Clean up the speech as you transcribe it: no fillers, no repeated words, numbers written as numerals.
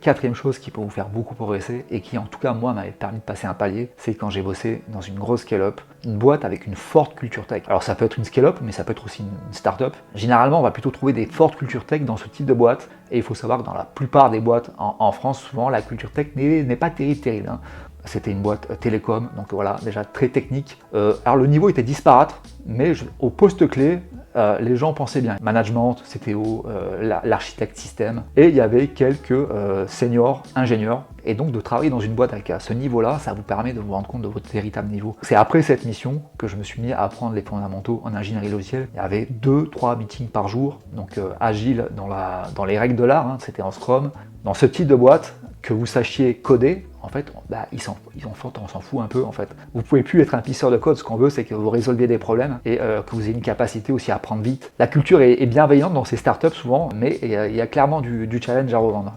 Quatrième chose qui peut vous faire beaucoup progresser et qui en tout cas moi m'avait permis de passer un palier, c'est quand j'ai bossé dans une grosse scale-up, une boîte avec une forte culture tech. Alors ça peut être une scale-up, mais ça peut être aussi une start-up. Généralement, on va plutôt trouver des fortes cultures tech dans ce type de boîte, et il faut savoir que dans la plupart des boîtes en France, souvent la culture tech n'est pas terrible. Hein. C'était une boîte télécom, donc voilà, déjà très technique. Alors le niveau était disparate, mais au poste clé, les gens pensaient bien. Management, CTO, l'architecte système, et il y avait quelques seniors ingénieurs. Et donc de travailler dans une boîte à ce niveau-là, ça vous permet de vous rendre compte de votre véritable niveau. C'est après cette mission que je me suis mis à apprendre les fondamentaux en ingénierie logicielle. Il y avait 2-3 meetings par jour, donc agile dans les règles de l'art, hein, c'était en Scrum. Dans ce type de boîte, que vous sachiez coder, en fait, on s'en fout un peu en fait. Vous pouvez plus être un pisseur de code, ce qu'on veut c'est que vous résolviez des problèmes et que vous ayez une capacité aussi à apprendre vite. La culture est bienveillante dans ces startups souvent, mais il y a clairement du challenge à revendre.